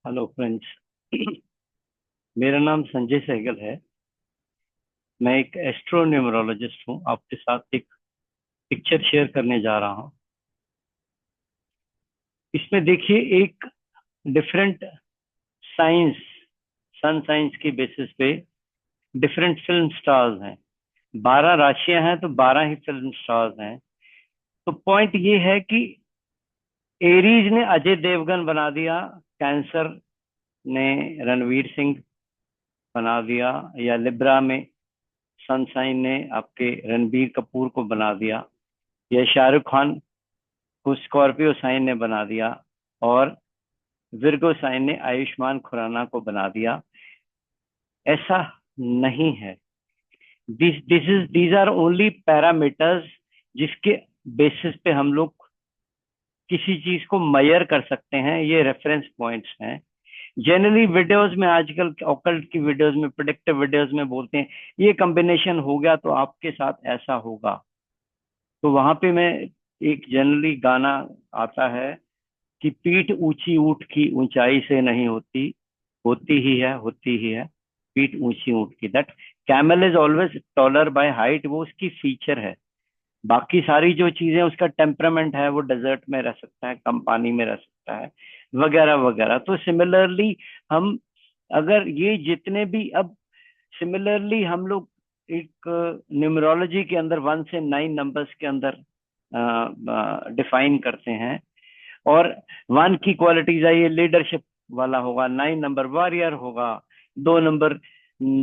Hello friends. मेरा नाम संजय सहगल है। मैं एक एस्ट्रोन्यूमरोलॉजिस्ट हूँ। आपके साथ एक पिक्चर शेयर करने जा रहा हूँ। इसमें देखिए, एक डिफरेंट साइंस, सन साइंस की बेसिस पे डिफरेंट फिल्म स्टार्स हैं। 12 राशियां हैं तो 12 ही फिल्म स्टार्स हैं। तो पॉइंट ये है कि एरीज ने अजय देवगन बना दिया, कैंसर ने रणवीर सिंह बना दिया, या लिब्रा में सनसाइन ने आपके रणबीर कपूर को बना दिया, या शाहरुख खान को स्कॉर्पियो साइन ने बना दिया, और विर्गो साइन ने आयुष्मान खुराना को बना दिया। ऐसा नहीं है। दीज आर ओनली पैरामीटर्स जिसके बेसिस पे हम लोग किसी चीज को मेजर कर सकते हैं। ये रेफरेंस पॉइंट्स हैं। जनरली वीडियोस में, आजकल ऑकल्ट की वीडियोस में, प्रिडिक्टिव वीडियोस में बोलते हैं ये कॉम्बिनेशन हो गया तो आपके साथ ऐसा होगा। तो वहां पे मैं, एक जनरली गाना आता है कि पीठ ऊंची ऊंट की ऊंचाई से नहीं होती, होती ही है, होती ही है पीठ ऊंची ऊंट की। That camel is always taller by height, वो उसकी फीचर है। बाकी सारी जो चीजें, उसका टेम्परामेंट है, वो डेजर्ट में रह सकता है, कम पानी में रह सकता है, वगैरह वगैरह। तो सिमिलरली हम, अगर ये जितने भी, अब सिमिलरली हम लोग एक न्यूमरोलॉजी के अंदर 1 से 9 नंबर्स के अंदर डिफाइन करते हैं। और 1 की क्वालिटीज है, ये लीडरशिप वाला होगा। 9 नंबर वॉरियर होगा। 2 नंबर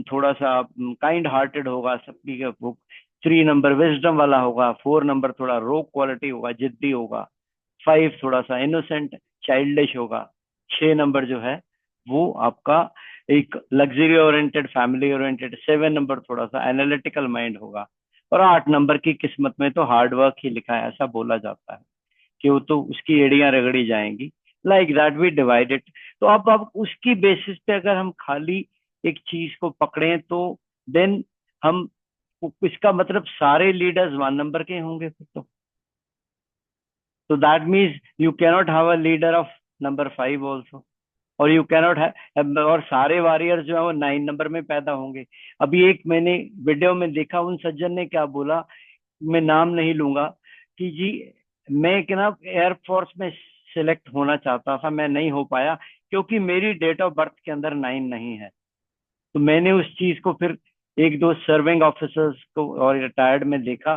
थोड़ा सा काइंड हार्टेड होगा, सबकी का बुक। 3 नंबर विजडम वाला होगा। 4 नंबर थोड़ा रोग क्वालिटी होगा, जिद्दी होगा। 5 थोड़ा सा इनोसेंट, चाइल्डिश होगा। 6 नंबर जो है वो आपका एक luxury oriented, family oriented. 7 number थोड़ा सा एनालिटिकल माइंड होगा। और 8 नंबर की किस्मत में तो हार्ड वर्क ही लिखा है, ऐसा बोला जाता है कि वो तो उसकी एड़ियां रगड़ी जाएंगी। Like that we divide it. तो अब उसकी बेसिस पे अगर हम खाली एक चीज को पकड़ें तो देन हम, इसका मतलब सारे लीडर्स 1 नंबर के होंगे फिर तो that means you cannot have a leader of number 5 also. और यू कैनॉट है, और सारे वॉरियर्स जो है वो 9 नंबर में पैदा होंगे। अभी एक मैंने वीडियो में देखा, उन सज्जन ने क्या बोला, मैं नाम नहीं लूंगा, कि जी मैं क्या ना एयरफोर्स में सिलेक्ट होना चाहता था, मैं नहीं हो पाया क्योंकि मेरी डेट ऑफ बर्थ के अंदर 9 नहीं है। तो मैंने उस चीज को फिर एक दो सर्विंग ऑफिसर्स को और रिटायर्ड में देखा।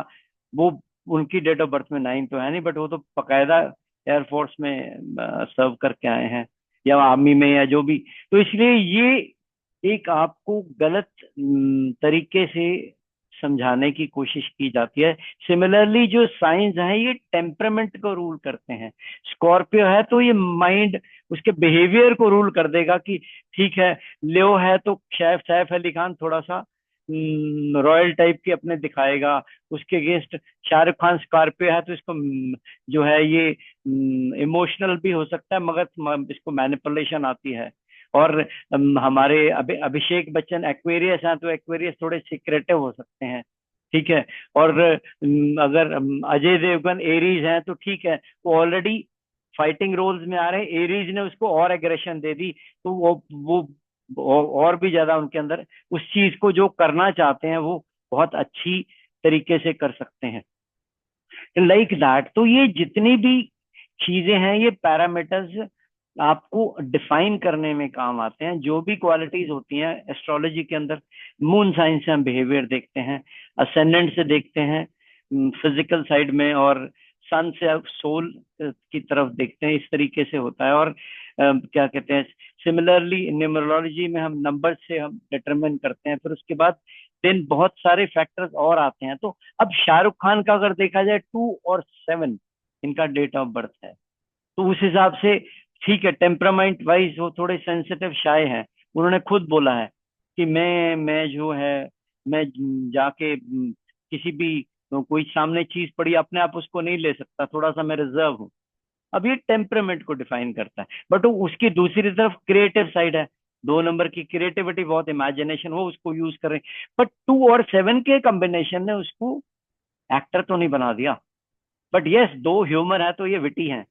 वो, उनकी डेट ऑफ बर्थ में 9 तो है नहीं, बट वो तो बकायदा एयरफोर्स में सर्व करके आए हैं, या आर्मी में, या जो भी। तो इसलिए ये एक आपको गलत तरीके से समझाने की कोशिश की जाती है। सिमिलरली जो साइंस है ये टेम्परामेंट को रूल करते हैं। स्कॉर्पियो है तो ये माइंड, उसके बिहेवियर को रूल कर देगा कि ठीक है। लियो है तो सैफ सैफ अली खान थोड़ा सा रॉयल टाइप के अपने दिखाएगा, उसके अगेंस्ट शाहरुख खान स्कॉर्पियो है तो इसको जो है ये इमोशनल भी हो सकता है, मगर इसको मैनिपुलेशन आती है। और हमारे अभिषेक बच्चन एक्वेरियस हैं तो एक्वेरियस थोड़े सिक्रेटिव हो सकते हैं, ठीक है। और अगर अजय देवगन एरीज हैं तो ठीक है, वो ऑलरेडी फाइटिंग रोल्स में आ रहे हैं, एरीज ने उसको और एग्रेशन दे दी, तो और भी ज्यादा उनके अंदर उस चीज को जो करना चाहते हैं वो बहुत अच्छी तरीके से कर सकते हैं, लाइक दैट। तो ये जितनी भी चीजें हैं, ये पैरामीटर्स आपको डिफाइन करने में काम आते हैं। जो भी क्वालिटीज होती हैं एस्ट्रोलॉजी के अंदर, मून साइंस से हम बिहेवियर देखते हैं, असेंडेंट से देखते हैं फिजिकल साइड में, और सन से आप सोल की तरफ देखते हैं, इस तरीके से होता है। और क्या कहते हैं, सिमिलरली न्यूमरोलॉजी में हम नंबर से हम डिटरमिन करते हैं, फिर उसके बाद देन बहुत सारे फैक्टर्स और आते हैं। तो अब शाहरुख खान का अगर देखा जाए, 2 और 7 इनका डेट ऑफ बर्थ है, तो उस हिसाब से ठीक है। टेम्परामेंट वाइज वो थोड़े सेंसिटिव शाय हैं। उन्होंने खुद बोला है कि मैं जो है, मैं जाके किसी भी, कोई सामने चीज पड़ी अपने आप उसको नहीं ले सकता, थोड़ा सा मैं रिजर्व हूँ। अब ये टेम्परामेंट को डिफाइन करता है। बट वो उसकी दूसरी तरफ क्रिएटिव साइड है। 2 नंबर की क्रिएटिविटी, बहुत इमेजिनेशन, वो उसको यूज कर रहे हैं। बट 2 और 7 के कॉम्बिनेशन ने उसको एक्टर तो नहीं बना दिया। बट यस, दो ह्यूमर है तो ये विटी हैं।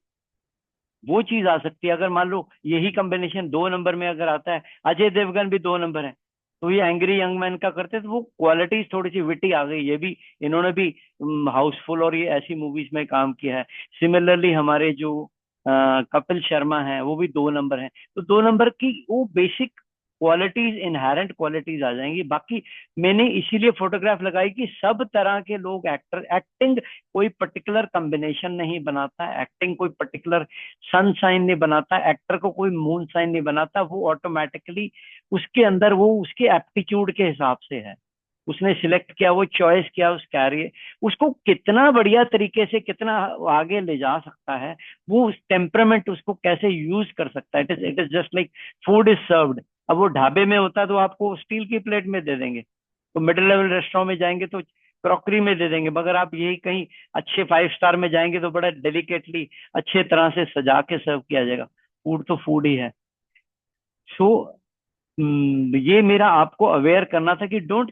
वो चीज आ सकती है। अगर मान लो यही कॉम्बिनेशन 2 नंबर में अगर आता है, अजय देवगन भी 2 नंबर है, तो ये एंग्री यंग मैन का करते, तो वो क्वालिटीज थोड़ी सी विटी आ गई। ये भी इन्होंने भी हाउसफुल और ये ऐसी मूवीज में काम किया है। सिमिलरली हमारे जो कपिल शर्मा है वो भी 2 नंबर है। तो 2 नंबर की वो बेसिक क्वालिटीज, इनहेरेंट क्वालिटीज आ जाएंगी। बाकी मैंने इसीलिए फोटोग्राफ लगाई कि सब तरह के लोग एक्टर, एक्टिंग कोई पर्टिकुलर कॉम्बिनेशन नहीं बनाता, एक्टिंग कोई पर्टिकुलर सन साइन नहीं बनाता, एक्टर को कोई मून साइन नहीं बनाता। वो ऑटोमेटिकली उसके अंदर वो उसके एप्टीट्यूड के हिसाब से है, उसने सिलेक्ट किया, वो चॉइस किया उस कैरियर, उसको कितना बढ़िया तरीके से कितना आगे ले जा सकता है, वो उस टेम्परामेंट उसको कैसे यूज कर सकता है। It is just like food is served. अब वो ढाबे में होता तो आपको स्टील की प्लेट में दे देंगे, तो मिडिल लेवल रेस्टोरेंट में जाएंगे तो क्रॉकरी में दे देंगे, मगर आप यही कहीं अच्छे 5 स्टार में जाएंगे तो बड़ा डेलिकेटली अच्छे तरह से सजा के सर्व किया जाएगा। फूड तो फूड ही है। सो ये मेरा आपको अवेयर करना था कि don't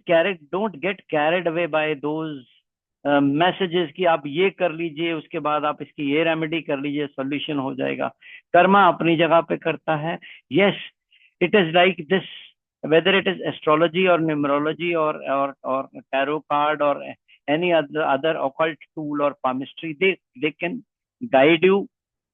get carried away by those messages कि आप ये कर लीजिए, उसके बाद आप इसकी ये रेमेडी कर लीजिए, सॉल्यूशन हो जाएगा। कर्मा अपनी जगह पे करता है। Yes, it is like this, whether it is astrology or numerology or tarot card or any other occult tool or palmistry, they can guide you।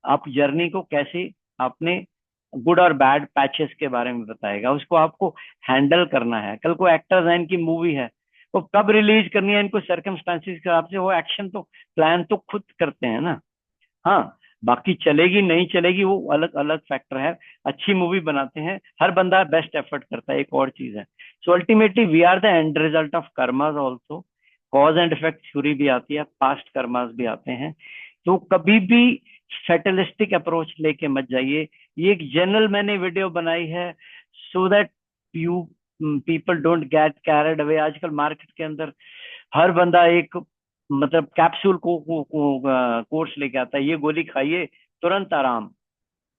आप जर्नी को कैसे आपने गुड और बैड पैचेस के बारे में बताएगा, उसको आपको हैंडल करना है। कल को एक्टर्स हैं, इनकी मूवी है, वो कब रिलीज करनी है, इनको सर्कमस्टांसिस के हिसाब से वो एक्शन तो प्लान तो खुद करते हैं ना। हाँ, बाकी चलेगी नहीं चलेगी वो अलग अलग फैक्टर है। अच्छी मूवी बनाते हैं, हर बंदा बेस्ट एफर्ट करता है, एक और चीज है। So ultimately we are the end result of karmas also. Cause and effect theory भी आती है, पास्ट कर्मास भी आते हैं। तो कभी भी फेटलिस्टिक अप्रोच लेके मत जाइए। ये एक जनरल मैंने वीडियो बनाई है so that you people don't get carried away. आजकल मार्केट के अंदर हर बंदा एक मतलब कैप्सूल कोर्स लेके आता है, ये गोली खाइए तुरंत आराम।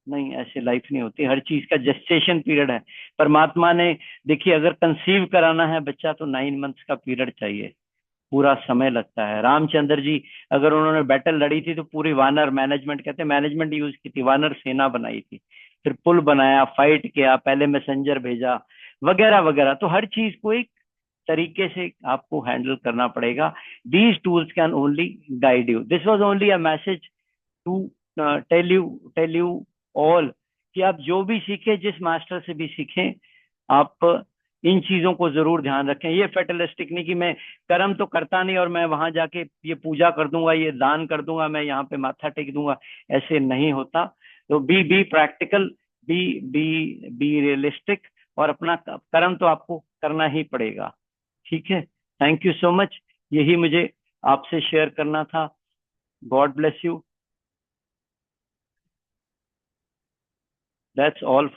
नहीं, ऐसे लाइफ नहीं होती, हर चीज का जेस्टेशन पीरियड है। परमात्मा ने, देखिए अगर कंसीव कराना है बच्चा तो 9 मंथ्स का पीरियड चाहिए, पूरा समय लगता है। रामचंद्र जी अगर उन्होंने बैटल लड़ी थी तो पूरी वानर मैनेजमेंट, कहते हैं मैनेजमेंट यूज की थी, वानर सेना बनाई थी, फिर पुल बनाया, फाइट किया, पहले मैसेंजर भेजा, वगैरह वगैरह। तो हर चीज को एक तरीके से आपको हैंडल करना पड़ेगा। These tools can only guide you. This was only a message to tell you all कि आप जो भी सीखें, जिस मास्टर से भी सीखें, आप इन चीजों को जरूर ध्यान रखें। ये फेटलिस्टिक नहीं कि मैं कर्म तो करता नहीं और मैं वहां जाके ये पूजा कर दूंगा, ये दान कर दूंगा, मैं यहाँ पे माथा टेक दूंगा, ऐसे नहीं होता। तो be practical, be be realistic, और अपना कर्म तो आपको करना ही पड़ेगा। ठीक है, थैंक यू सो मच, यही मुझे आपसे शेयर करना था। God bless you, that's all.